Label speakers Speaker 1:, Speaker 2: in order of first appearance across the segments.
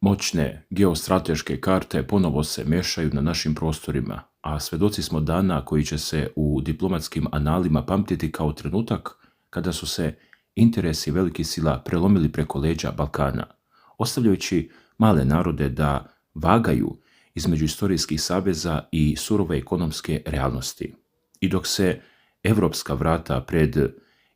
Speaker 1: Moćne geostrateške karte ponovo se mešaju na našim prostorima, a svedoci smo dana koji će se u diplomatskim analima pamtiti kao trenutak kada su se interesi velikih sila prelomili preko leđa Balkana, ostavljajući male narode da vagaju između istorijskih saveza i surove ekonomske realnosti. I dok se evropska vrata pred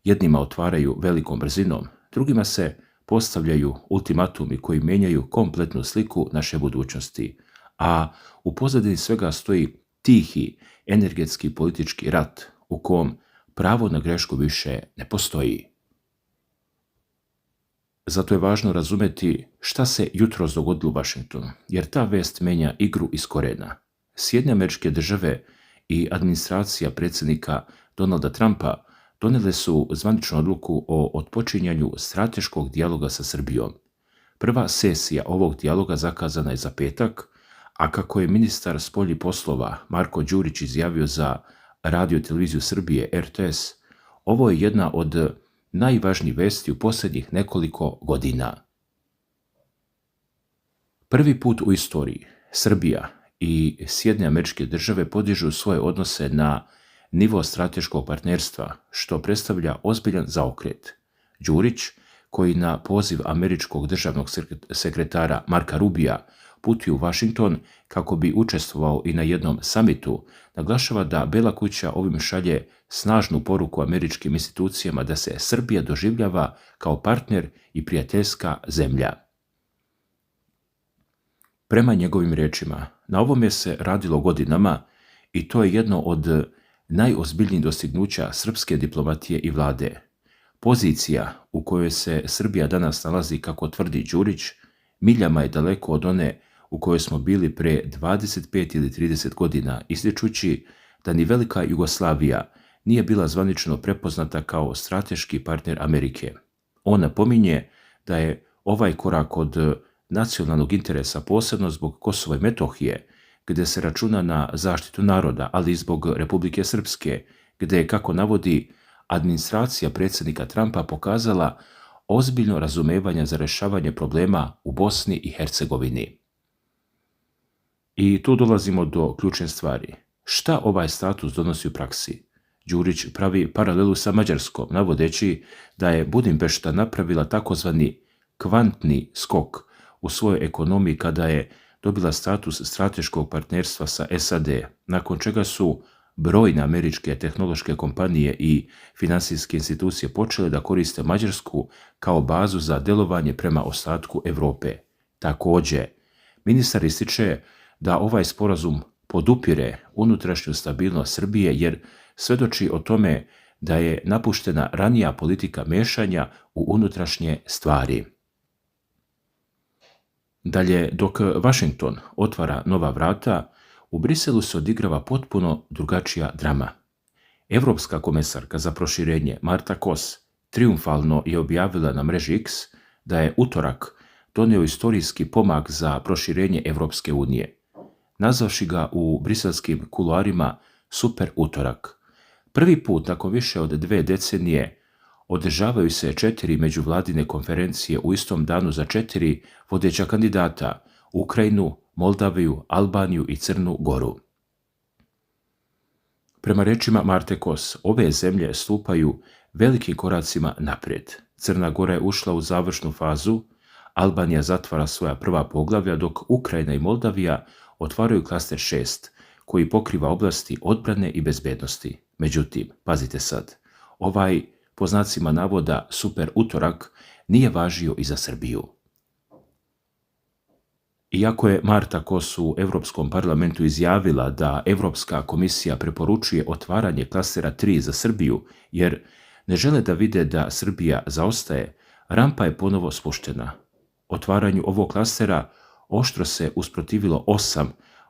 Speaker 1: jednima otvaraju velikom brzinom, drugima se postavljaju ultimatumi koji menjaju kompletnu sliku naše budućnosti, a u pozadini svega stoji tihi energetski politički rat u kom pravo na grešku više ne postoji. Zato je važno razumeti šta se jutros dogodilo u Vašingtonu, jer ta vest menja igru iz korena. Sjedinjene Američke Države i administracija predsjednika Donalda Trumpa donijele su zvaničnu odluku o otpočinjanju strateškog dijaloga sa Srbijom. Prva sesija ovog dijaloga zakazana je za petak, a kako je ministar spoljnih poslova Marko Đurić izjavio za Radio televiziju Srbije RTS, ovo je jedna od najvažnijih vesti u posljednjih nekoliko godina. Prvi put u istoriji Srbija i Sjedinjene Američke Države podižu svoje odnose na nivo strateškog partnerstva, što predstavlja ozbiljan zaokret. Đurić, koji na poziv američkog državnog sekretara Marka Rubija putuje u Washington kako bi učestvovao i na jednom samitu, naglašava da Bela kuća ovim šalje snažnu poruku američkim institucijama da se Srbija doživljava kao partner i prijateljska zemlja. Prema njegovim rečima, na ovome se radilo godinama i to je jedno od najozbiljnijih dostignuća srpske diplomatije i vlade. Pozicija u kojoj se Srbija danas nalazi, kako tvrdi Đurić, miljama je daleko od one u kojoj smo bili pre 25 ili 30 godina, ističući da ni velika Jugoslavija nije bila zvanično prepoznata kao strateški partner Amerike. On napominje da je ovaj korak od nacionalnog interesa posebno zbog Kosova i Metohije, gdje se računa na zaštitu naroda, ali i zbog Republike Srpske, gdje je, kako navodi, administracija predsjednika Trumpa pokazala ozbiljno razumevanje za rješavanje problema u Bosni i Hercegovini. I tu dolazimo do ključne stvari. Šta ovaj status donosi u praksi? Đurić pravi paralelu sa Mađarskom, navodeći da je Budimpešta napravila takozvani kvantni skok u svojoj ekonomiji kada je dobila status strateškog partnerstva sa SAD, nakon čega su brojne američke tehnološke kompanije i finansijske institucije počele da koriste Mađarsku kao bazu za delovanje prema ostatku Europe. Također, ministar ističe da ovaj sporazum podupire unutrašnju stabilnost Srbije jer svedoči o tome da je napuštena ranija politika mešanja u unutrašnje stvari. Dalje, dok Washington otvara nova vrata, u Briselu se odigrava potpuno drugačija drama. Evropska komesarka za proširenje Marta Kos triumfalno je objavila na mreži X da je utorak donio istorijski pomak za proširenje Evropske unije, nazvavši ga u briselskim kuloarima super utorak. Prvi put nakon više od 2 decenije održavaju se 4 međuvladine konferencije u istom danu za 4 vodeća kandidata: Ukrajinu, Moldaviju, Albaniju i Crnu Goru. Prema rečima Marte Kos, ove zemlje stupaju velikim koracima naprijed. Crna Gora je ušla u završnu fazu, Albanija zatvara svoja prva poglavlja, dok Ukrajina i Moldavija otvaraju klaster 6, koji pokriva oblasti odbrane i bezbednosti. Međutim, pazite sad, ovaj po znacima navoda super utorak nije važio i za Srbiju. Iako je Marta Kos u Europskom parlamentu izjavila da Europska komisija preporučuje otvaranje klastera 3 za Srbiju jer ne žele da vide da Srbija zaostaje, rampa je ponovo spuštena. Otvaranju ovog klastera oštro se usprotivilo 8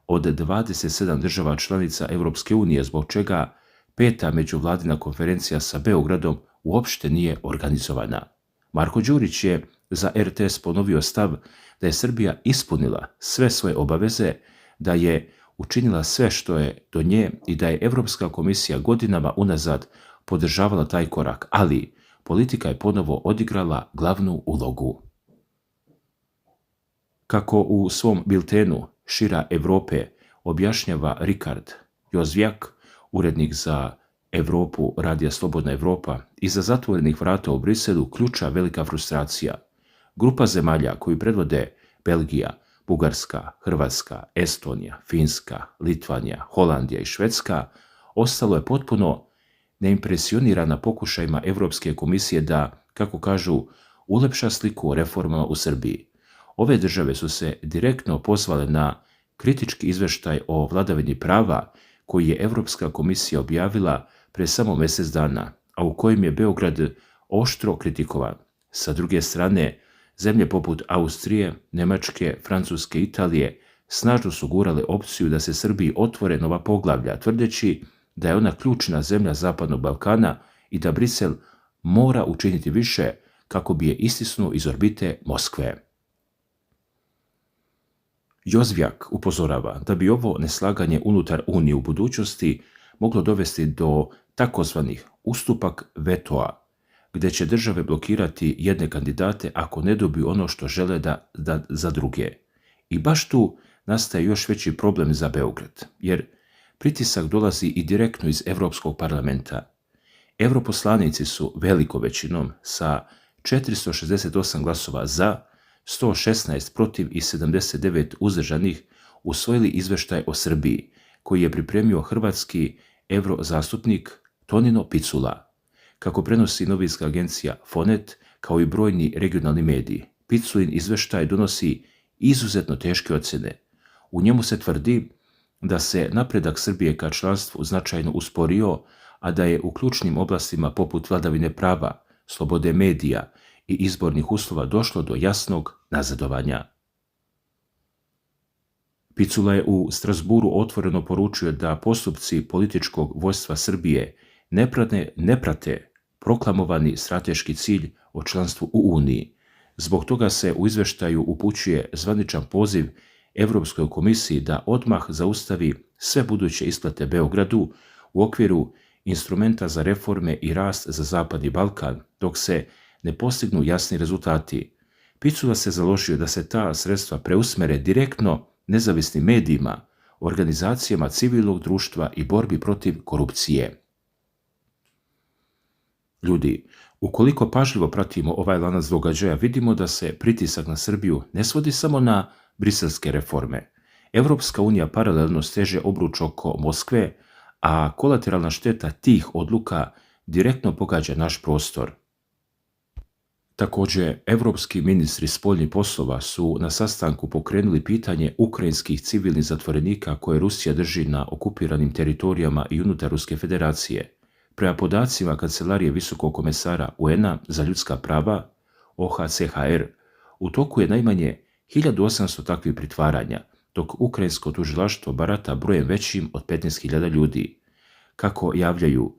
Speaker 1: od 27 država članica Europske unije, zbog čega 5. međuvladina konferencija sa Beogradom uopšte nije organizovana. Marko Đurić je za RTS ponovio stav da je Srbija ispunila sve svoje obaveze, da je učinila sve što je do nje i da je Evropska komisija godinama unazad podržavala taj korak, ali politika je ponovo odigrala glavnu ulogu. Kako u svom biltenu Šira Evrope objašnjava Rikard Jozvjak, urednik za Evropu Radija Slobodna Evropa, iza zatvorenih vrata u Briselu ključa velika frustracija. Grupa zemalja koju predvode Belgija, Bugarska, Hrvatska, Estonija, Finska, Litvanija, Holandija i Švedska ostalo je potpuno neimpresionirana pokušajima Europske komisije da, kako kažu, ulepša sliku o reformama u Srbiji. Ove države su se direktno pozvale na kritički izveštaj o vladavini prava koji je Europska komisija objavila pre samo mjesec dana, a u kojem je Beograd oštro kritikovan. Sa druge strane, zemlje poput Austrije, Njemačke, Francuske i Italije snažno su gurale opciju da se Srbiji otvore nova poglavlja, tvrdeći da je ona ključna zemlja Zapadnog Balkana i da Brisel mora učiniti više kako bi je istisnuo iz orbite Moskve. Jozvjak upozorava da bi ovo neslaganje unutar Unije u budućnosti moglo dovesti do takozvanih ustupak vetoa, gdje će države blokirati jedne kandidate ako ne dobiju ono što žele da za druge. I baš tu nastaje još veći problem za Beograd, jer pritisak dolazi i direktno iz Europskog parlamenta. Europoslanici su velikom većinom sa 468 glasova za, 116 protiv i 79 uzdržanih usvojili izveštaj o Srbiji, koji je pripremio hrvatski eurozastupnik Tonino Picula. Kako prenosi novinska agencija Fonet, kao i brojni regionalni mediji, Piculin izveštaj donosi izuzetno teške ocjene. U njemu se tvrdi da se napredak Srbije ka članstvu značajno usporio, a da je u ključnim oblastima poput vladavine prava, slobode medija i izbornih uslova došlo do jasnog nazadovanja. Picula je u Strasburu otvoreno poručio da postupci političkog vodstva Srbije ne prate proklamovani strateški cilj o članstvu u Uniji. Zbog toga se u izveštaju upućuje zvaničan poziv Europskoj komisiji da odmah zaustavi sve buduće isplate Beogradu u okviru instrumenta za reforme i rast za Zapadni Balkan, dok se ne postignu jasni rezultati. Picula se založio da se ta sredstva preusmere direktno nezavisnim medijima, organizacijama civilnog društva i borbi protiv korupcije. Ljudi, ukoliko pažljivo pratimo ovaj lanac događaja, vidimo da se pritisak na Srbiju ne svodi samo na briselske reforme. Europska unija paralelno steže obruč oko Moskve, a kolateralna šteta tih odluka direktno pogađa naš prostor. Također, evropski ministri spoljnih poslova su na sastanku pokrenuli pitanje ukrajinskih civilnih zatvorenika koje Rusija drži na okupiranim teritorijama i unutar Ruske federacije. Prema podacima Kancelarije Visokog komesara UN-a za ljudska prava, OHCHR, u toku je najmanje 1800 takvih pritvaranja, dok ukrajinsko tužilaštvo barata brojem većim od 15.000 ljudi. Kako javljaju,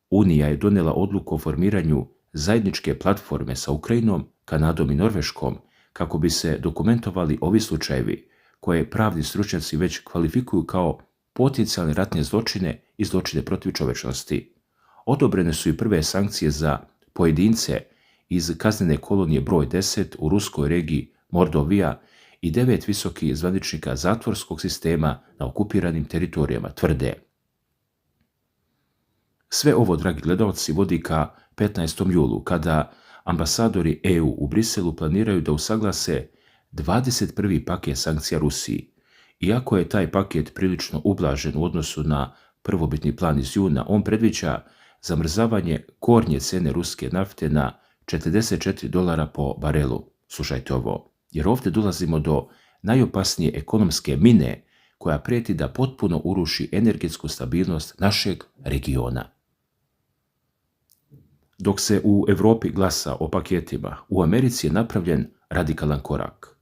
Speaker 1: Unija je donijela odluku o formiranju zajedničke platforme sa Ukrajinom, Kanadom i Norveškom kako bi se dokumentovali ovi slučajevi koje pravni stručnjaci već kvalifikuju kao potencijalne ratne zločine i zločine protiv čovječnosti. Odobrene su i prve sankcije za pojedince iz kaznene kolonije broj 10 u ruskoj regiji Mordovija i 9 visokih zvaničnika zatvorskog sistema na okupiranim teritorijama, tvrde. Sve ovo, dragi gledalci, vodi ka 15. julu, kada ambasadori EU u Briselu planiraju da usaglase 21. paket sankcija Rusiji. Iako je taj paket prilično ublažen u odnosu na prvobitni plan iz juna, on predviđa zamrzavanje gornje cene ruske nafte na $44 po barelu. Slušajte ovo, jer ovdje dolazimo do najopasnije ekonomske mine koja prijeti da potpuno uruši energetsku stabilnost našeg regiona. Dok se u Europi glasa o paketima, u Americi je napravljen radikalan korak.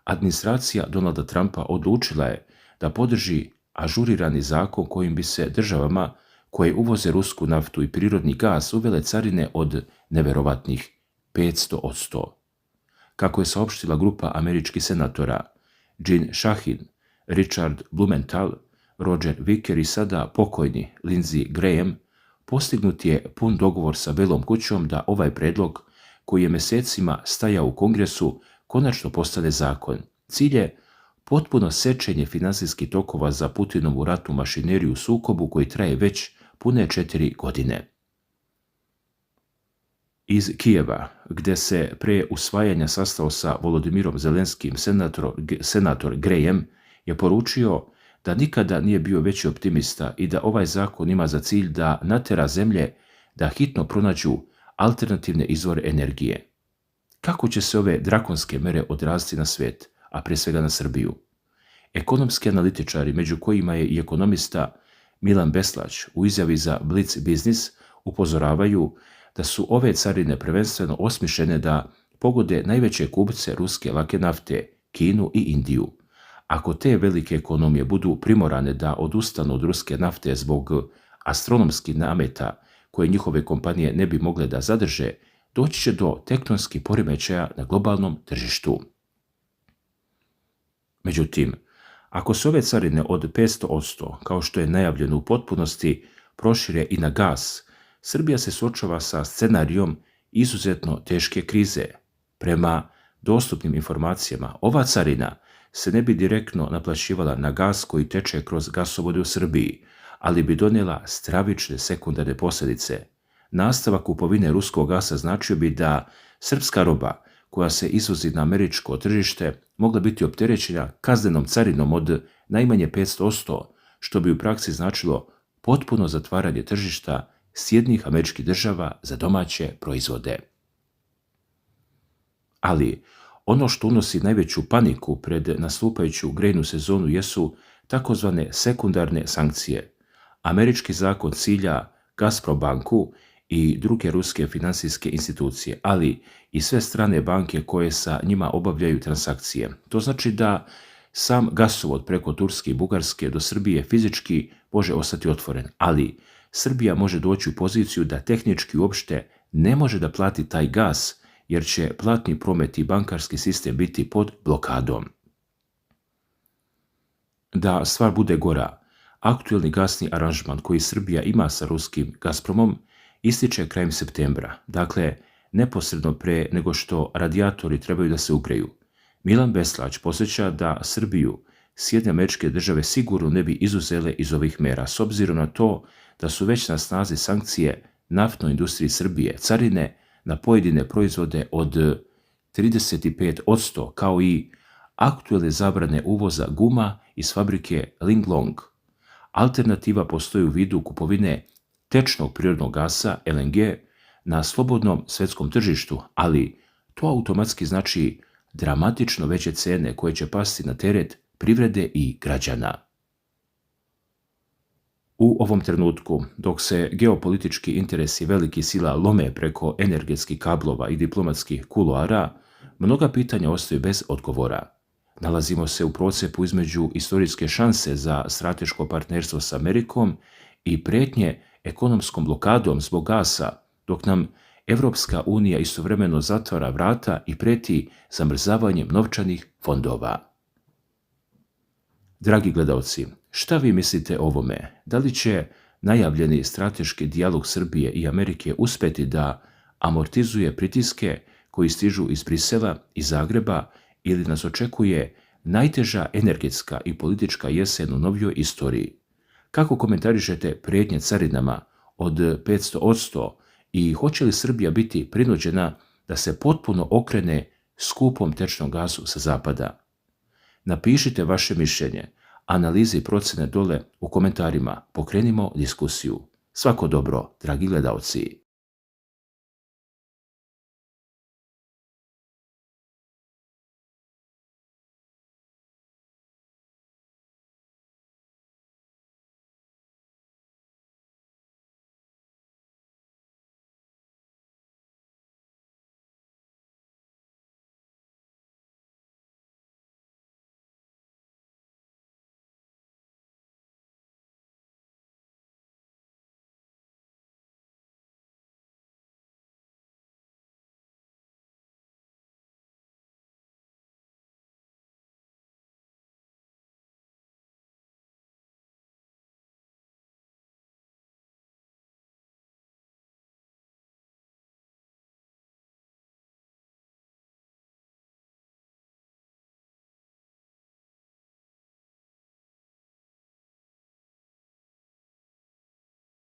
Speaker 1: Administracija Donalda Trumpa odlučila je da podrži ažurirani zakon kojim bi se državama koje uvoze rusku naftu i prirodni gas uvele carine od neverovatnih 500%. Kako je saopštila grupa američkih senatora Jean Shaheen, Richard Blumenthal, Roger Wicker i sada pokojni Lindsey Graham, postignut je pun dogovor sa Belom kućom da ovaj predlog, koji je mjesecima stajao u Kongresu, konačno postane zakon. Cilj je potpuno sečenje finansijskih tokova za Putinovu ratnu mašineriju u sukobu koji traje već pune 4 godine. Iz Kijeva, gdje se pre usvajanja sastao sa Volodimirom Zelenskim, senator Graham je poručio da nikada nije bio veći optimista i da ovaj zakon ima za cilj da natera zemlje da hitno pronađu alternativne izvore energije. Kako će se ove drakonske mere odraziti na svijet, a prije svega na Srbiju? Ekonomski analitičari, među kojima je i ekonomista Milan Beslać, u izjavi za Blitz Business upozoravaju da su ove carine prvenstveno osmišljene da pogode najveće kupce ruske lake nafte, Kinu i Indiju. Ako te velike ekonomije budu primorane da odustanu od ruske nafte zbog astronomskih nameta koje njihove kompanije ne bi mogle da zadrže, doći će do tektonskih poremećaja na globalnom tržištu. Međutim, ako se ove carine od 500%, kao što je najavljeno u potpunosti, prošire i na gas, Srbija se suočava sa scenarijom izuzetno teške krize. Prema dostupnim informacijama, ova carina se ne bi direktno naplaćivala na gas koji teče kroz gasovode u Srbiji, ali bi donijela stravične sekundarne posljedice. Nastavak kupovine ruskog gasa značio bi da srpska roba koja se izvozi na američko tržište mogla biti opterećena kaznenom carinom od najmanje 500%, što bi u praksi značilo potpuno zatvaranje tržišta Sjedinjenih Američkih Država za domaće proizvode. Ali ono što unosi najveću paniku pred nastupajuću grejnu sezonu jesu takozvane sekundarne sankcije. Američki zakon cilja Gazprom banku i druge ruske finansijske institucije, ali i sve strane banke koje sa njima obavljaju transakcije. To znači da sam gasovod preko Turske i Bugarske do Srbije fizički može ostati otvoren, ali Srbija može doći u poziciju da tehnički uopšte ne može da plati taj gas, jer će platni promet i bankarski sistem biti pod blokadom. Da stvar bude gora, aktuelni gasni aranžman koji Srbija ima sa ruskim Gazpromom ističe krajem septembra, dakle neposredno pre nego što radijatori trebaju da se ugreju. Milan Beslać podsjeća da Srbiju Sjedinjene Američke Države sigurno ne bi izuzele iz ovih mera, s obzirom na to da su već na snazi sankcije naftnoj industriji Srbije, carine na pojedine proizvode od 35%, kao i aktuelne zabrane uvoza guma iz fabrike Linglong. Alternativa postoji u vidu kupovine tečnog prirodnog gasa LNG na slobodnom svjetskom tržištu, ali to automatski znači dramatično veće cene koje će pasti na teret privrede i građana. U ovom trenutku, dok se geopolitički interesi velikih sila lome preko energetskih kablova i diplomatskih kuloara, mnoga pitanja ostaju bez odgovora. Nalazimo se u procepu između istorijske šanse za strateško partnerstvo s Amerikom i prijetnje ekonomskom blokadom zbog gasa, dok nam Evropska unija istovremeno zatvara vrata i preti zamrzavanjem novčanih fondova. Dragi gledalci, šta vi mislite o ovome? Da li će najavljeni strateški dijalog Srbije i Amerike uspjeti da amortizuje pritiske koji stižu iz Brisela i Zagreba ili nas očekuje najteža energetska i politička jesen u novijoj istoriji? Kako komentarišete prijetnje carinama od 500% i hoće li Srbija biti prinuđena da se potpuno okrene skupom tečnom gasu sa zapada? Napišite vaše mišljenje, analize i procjene dole u komentarima, pokrenimo diskusiju. Svako dobro, dragi gledalci.